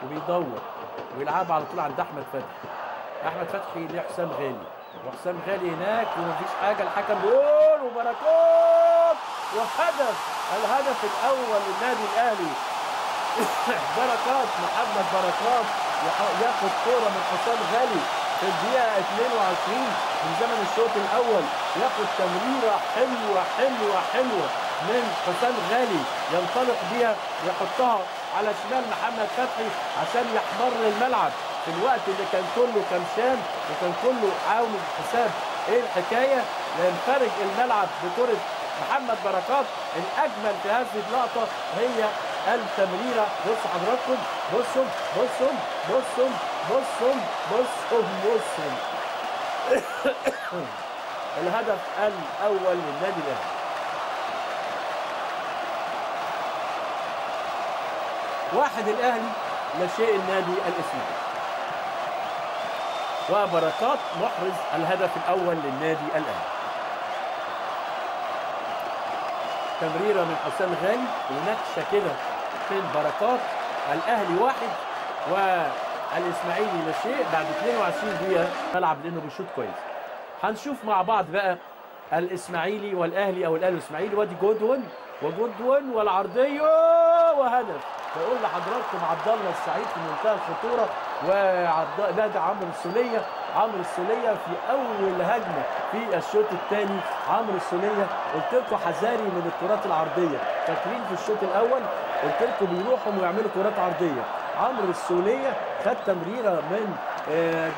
وبيدور ويلعبها على طول عند احمد فتحي. احمد فتحي لحسام غالي، وحسام غالي هناك ومفيش حاجه، الحكم بيقول وبركات وهدف، الهدف الاول للنادي الاهلي. بركات، محمد بركات ياخد كوره من حسام غالي في الدقيقه 22 من زمن الشوط الاول، ياخد تمريره حلوه حلوه حلوه من حسام غالي، ينطلق بيها ويحطها على شمال محمد فتحي عشان يحمر الملعب في الوقت اللي كان كله كمشان وكان كله عاوز حساب ايه الحكايه، ينفرج الملعب بكره محمد بركات. الاجمل في هذه اللقطه هي التمريره، بصوا حضراتكم، بصوا بصوا بصوا بصوا بصوا بصوا الهدف الاول للنادي الاهلي. 1 الاهلي لا شيء النادي الاسماعيلي. وبركات محرز الهدف الاول للنادي الاهلي. تمريره من حسام غالي ونكشه كده من بركات. الاهلي 1 والاسماعيلي لا شيء بعد 22 دقيقه ملعب لانه بيشوط كويس. هنشوف مع بعض بقى الاسماعيلي والاهلي او الاهلي والاسماعيلي. وادي جودوين والعرضيه وهدف. بقول لحضراتكم عبد الله السعيد في منتهى الخطوره، ونادي عمرو السوليه في اول هجمه في الشوط الثاني. عمرو السوليه قلت لكم حذاري من الكرات العرضيه، فاكرين في الشوط الاول قلت لكم بيروحوا ويعملوا كرات عرضيه. عمرو السوليه خد تمريره من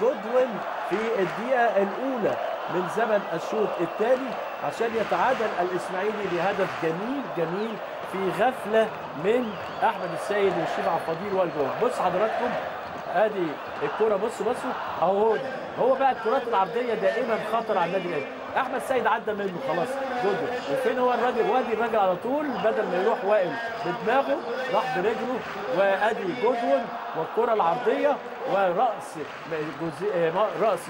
جودوين في الدقيقه الاولى من زمن الشوط الثاني عشان يتعادل الاسماعيلي بهدف جميل جميل في غفله من احمد السيد والشريف عبد الفضيل والجول. بص حضراتكم ادي الكره، بصوا هو بقى الكرات العرضيه دائما خطر على النادي الاهلي. احمد السيد عدى منه خلاص جودوين، وفين هو الراجل؟ وادي الراجل على طول بدل ما يروح واقف بدماغه راح برجله. وادي جودوين والكره العرضيه ورأس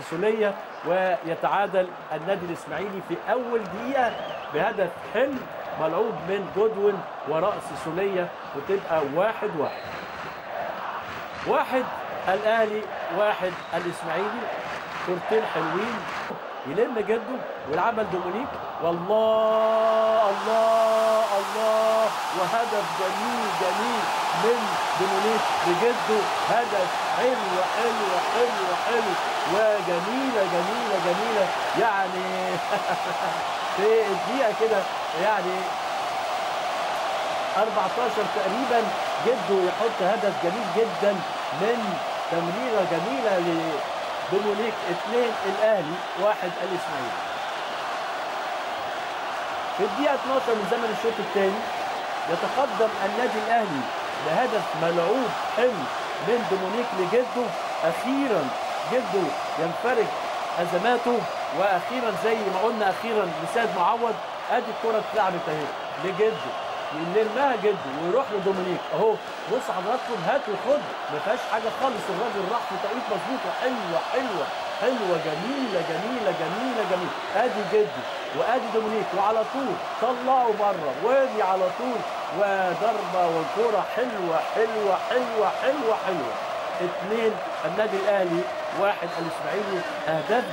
سوليه، ويتعادل النادي الاسماعيلي في اول دقيقه بهدف حلو ملعوب من جودوين ورأس سوليه، وتبقى 1-1 الاهلي 1 الاسماعيلي. كورتين حلوين يلم جده ويلعبها لدومينيك، والله الله الله، وهدف جميل جميل من دومينيك بجده، هدف حلو حلو حلو حلو وجميله جميله جميله يعني في الدقيقه كده يعني 14 تقريبا جده يحط هدف جميل جدا من تمريره جميله لدومينيك. 2 الاهلي 1 الاسماعيلي. في الدقيقه 12 من زمن الشوط الثاني يتقدم النادي الاهلي بهدف ملعوب حلو من دومينيك لجده. اخيرا جده ينفرج ازماته، واخيرا زي ما قلنا اخيرا لسيد معوض. ادي الكره اتلعبت اهي لجده، يلمها جده ويروح لدومينيك اهو. بصوا حضراتكم هات وخد، ما فيهاش حاجه خالص، الراجل راح في توقيت مظبوط وحلوه حلوه حلوه جميله جميله جميله جميله. ادي جده وادي دومينيك وعلى طول طلعوا بره، وادي على طول وضربه والكوره حلوه حلوه حلوه حلوه حلوه. 2 النادي الاهلي 1 الاسماعيلي. اهداف